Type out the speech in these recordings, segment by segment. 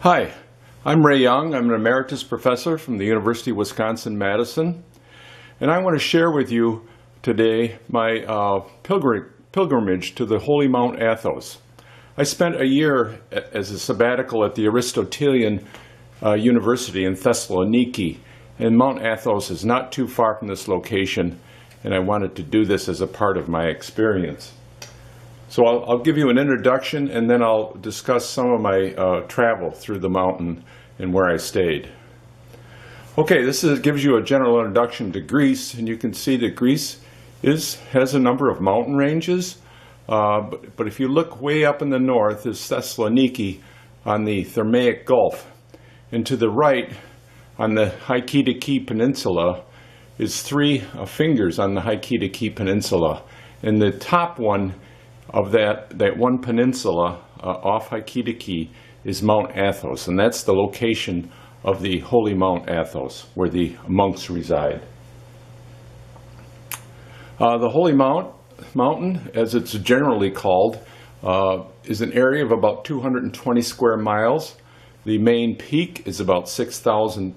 Hi, I'm Ray Young. I'm an emeritus professor from the University of Wisconsin-Madison, and I want to share with you today my pilgrimage to the Holy Mt Athos. I spent a year as a sabbatical at the Aristotelian University in Thessaloniki, and Mount Athos is not too far from this location, and I wanted to do this as a part of my experience. So I'll give you an introduction, and then I'll discuss some of my travel through the mountain and where I stayed. Okay, gives you a general introduction to Greece, and you can see that Greece has a number of mountain ranges, but if you look way up in the north is Thessaloniki on the Thermaic Gulf, and to the right on the Halkidiki Peninsula is three fingers on the Halkidiki Peninsula, and the top one of that one peninsula off Halkidiki is Mount Athos, and that's the location of the Holy Mt Athos, where the monks reside. The Holy Mountain, as it's generally called, is an area of about 220 square miles. The main peak is about 6,000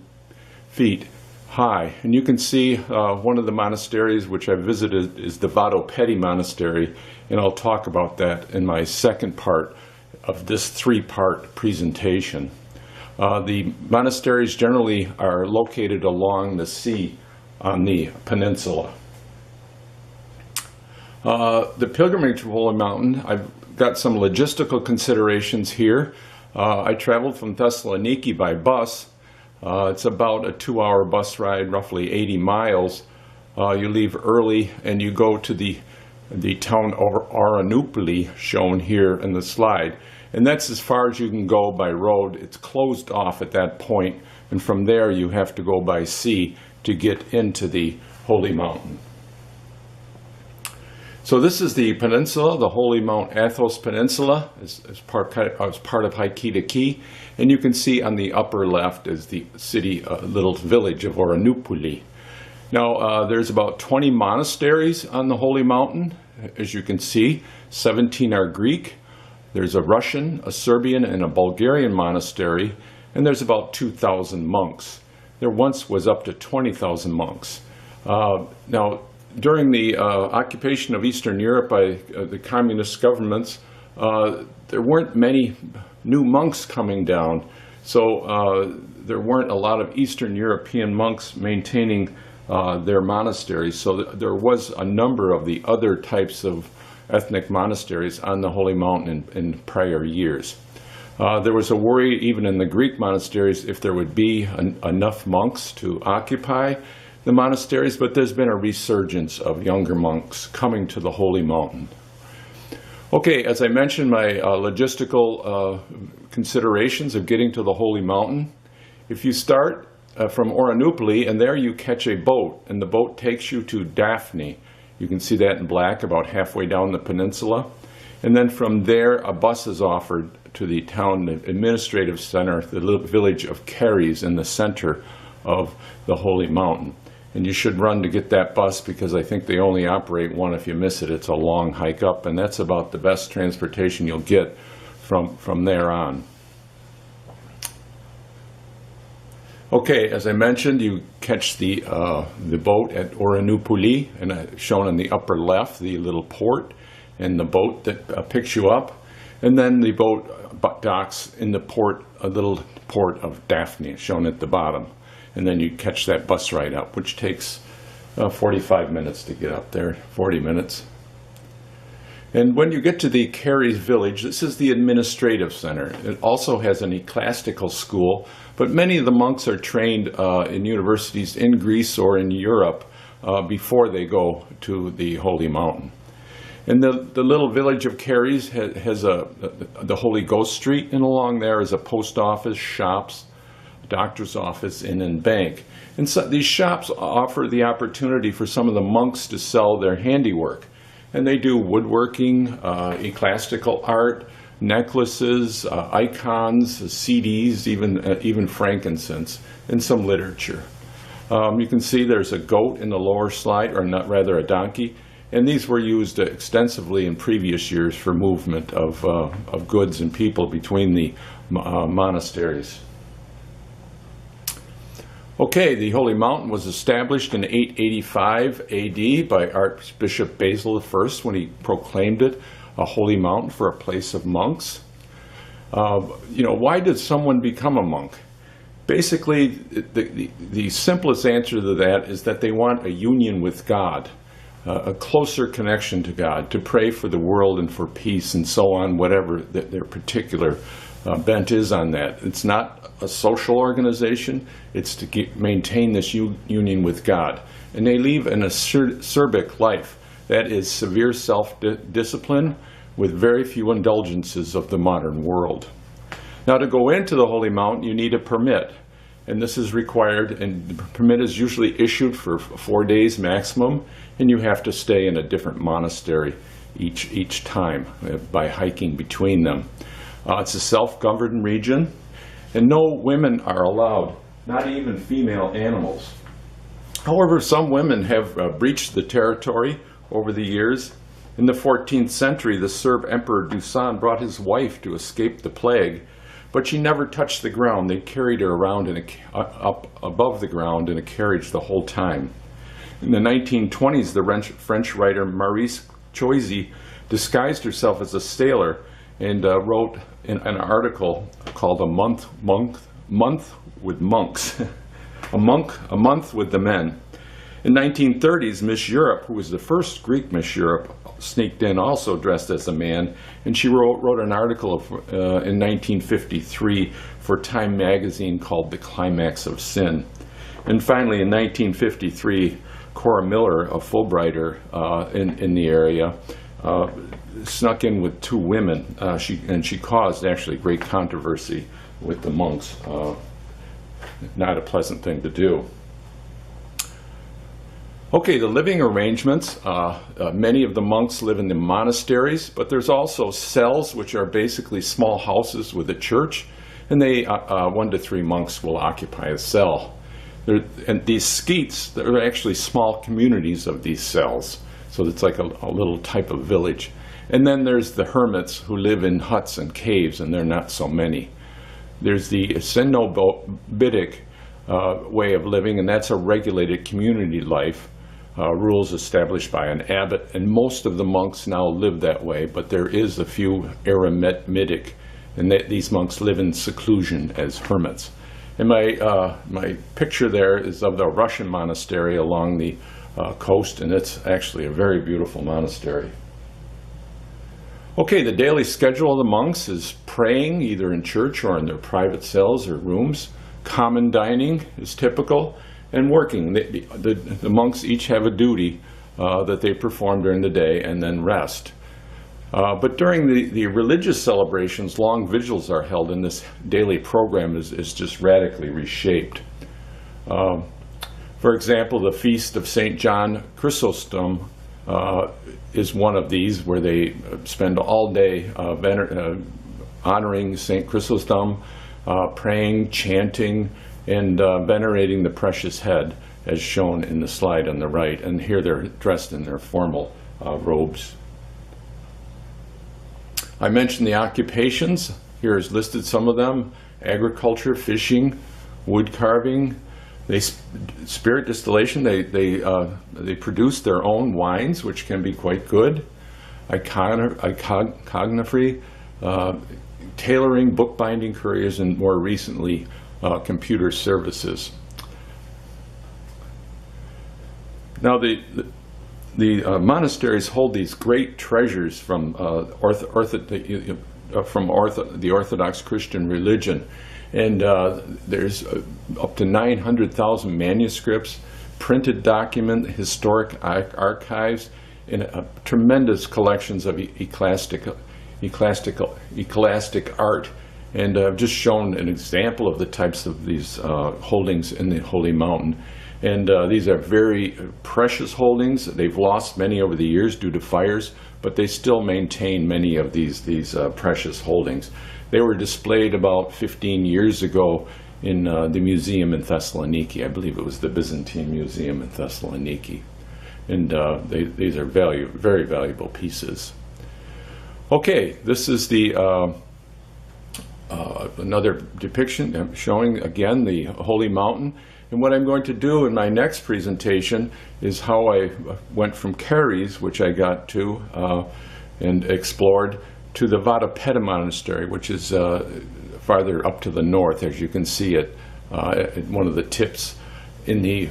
feet high, and you can see one of the monasteries which I visited is the Vadopedi Monastery, and I'll talk about that in my second part of this three-part presentation. The monasteries generally are located along the sea on the peninsula. The pilgrimage to Holy Mountain, I've got some logistical considerations here. I traveled from Thessaloniki by bus. It's about a 2-hour bus ride, roughly 80 miles. You leave early and you go to the town of Orthodox, shown here in the slide. And that's as far as you can go by road. It's closed off at that point, and from there you have to go by sea to get into the Holy Mountain. So this is the peninsula, the Holy Mt Athos Peninsula, as part of Halkidiki, and you can see on the upper left is the city, little village of Orthodox. Now there's about 20 monasteries on the Holy Mountain. As you can see, 17 are Greek. There's a Russian, a Serbian, and a Bulgarian monastery, and there's about 2,000 monks. There once was up to 20,000 monks. Now, during the occupation of Eastern Europe by the communist governments, there weren't many new monks coming down, so there weren't a lot of Eastern European monks maintaining their monasteries, so there was a number of the other types of ethnic monasteries on the Holy Mountain in prior years. There was a worry even in the Greek monasteries if there would be enough monks to occupy the monasteries, but there's been a resurgence of younger monks coming to the Holy Mountain. Okay, as I mentioned, my logistical considerations of getting to the Holy Mountain. If you start from Orthodox, and there you catch a boat, and the boat takes you to Daphne. You can see that in black about halfway down the peninsula. And then from there, a bus is offered to the town administrative center, the little village of Caries in the center of the Holy Mountain. And you should run to get that bus because I think they only operate one. If you miss it, it's a long hike up, and that's about the best transportation you'll get from there on. Okay, as I mentioned, you catch the boat at Orthodox, and shown in the upper left, the little port, and the boat that picks you up. And then the boat docks in the port, a little port of Daphne, shown at the bottom. And then you catch that bus ride up, which takes 45 minutes to get up there, 40 minutes. And when you get to the Caries village, this is the administrative center. It also has an ecclesiastical school, but many of the monks are trained in universities in Greece or in Europe before they go to the Holy Mountain. And the little village of Caries has the Holy Ghost Street, and along there is a post office, shops, doctor's office, and bank. And so these shops offer the opportunity for some of the monks to sell their handiwork. And they do woodworking, ecclesiastical art, necklaces, icons, CDs, even frankincense, and some literature. You can see there's a goat in the lower slide, or not, rather a donkey, And these were used extensively in previous years for movement of goods and people between the monasteries. Okay, the Holy Mountain was established in 885 AD by Archbishop Basil I when he proclaimed it a holy mountain for a place of monks. Why did someone become a monk? Basically, the simplest answer to that is that they want a union with God, a closer connection to God, to pray for the world and for peace and so on, whatever their particular bent is on that. It's not a social organization, it's to maintain this union with God. And they live an acerbic life, that is severe self-discipline with very few indulgences of the modern world. Now, to go into the Holy Mountain, you need a permit, and this is required, and the permit is usually issued for 4 days maximum, and you have to stay in a different monastery each time by hiking between them. It's a self-governed region, and no women are allowed, not even female animals. However, some women have breached the territory over the years. In the 14th century, the Serb Emperor Dusan brought his wife to escape the plague, but she never touched the ground. They carried her around up above the ground in a carriage the whole time. In the 1920s, the French writer Maurice Choisy disguised herself as a sailor and wrote an article called "A Month with Monks," a month with the men. In 1930s, Miss Europe, who was the first Greek Miss Europe, sneaked in also dressed as a man, and she wrote an article in 1953 for Time magazine called "The Climax of Sin." And finally, in 1953, Cora Miller, a Fulbrighter in the area, snuck in with 2 women, she caused actually great controversy with the monks. Not a pleasant thing to do. Okay, the living arrangements. Many of the monks live in the monasteries, but there's also cells, which are basically small houses with a church, and 1 to 3 monks will occupy a cell. And these skeets, they're actually small communities of these cells, so it's like a little type of village. And then there's the hermits who live in huts and caves, and they're not so many. There's the Cenobitic way of living, and that's a regulated community life, rules established by an abbot, and most of the monks now live that way, but there is a few eremitic, and these monks live in seclusion as hermits. And my picture there is of the Russian monastery along the coast, and it's actually a very beautiful monastery. Okay, the daily schedule of the monks is praying either in church or in their private cells or rooms. Common dining is typical, and working. The monks each have a duty that they perform during the day and then rest. But during the religious celebrations, long vigils are held, and this daily program is just radically reshaped. For example, the Feast of St. John Chrysostom is one of these, where they spend all day honoring St. Chrysostom, praying, chanting, and venerating the precious head, as shown in the slide on the right. And here they're dressed in their formal robes. I mentioned the occupations. Here is listed some of them: agriculture, fishing, wood carving. Spirit distillation. They produce their own wines, which can be quite good. Iconography, tailoring, bookbinding, couriers, and more recently, computer services. Now, the monasteries hold these great treasures from the Orthodox Christian religion. And there's up to 900,000 manuscripts, printed document, historic archives, and tremendous collections of ecclesiastic art. And I've just shown an example of the types of these holdings in the Holy Mountain. And these are very precious holdings. They've lost many over the years due to fires, but they still maintain many of these precious holdings. They were displayed about 15 years ago in the museum in Thessaloniki. I believe it was the Byzantine Museum in Thessaloniki. and these are very valuable pieces. Okay, this is the another depiction showing again the Holy Mountain. And what I'm going to do in my next presentation is how I went from Caries, which I got to and explored, to the Vadapeta Monastery, which is farther up to the north, as you can see it, at one of the tips in the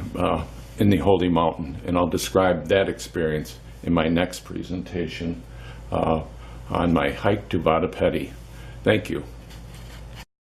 Holy Mountain. And I'll describe that experience in my next presentation on my hike to Vadapeti. Thank you.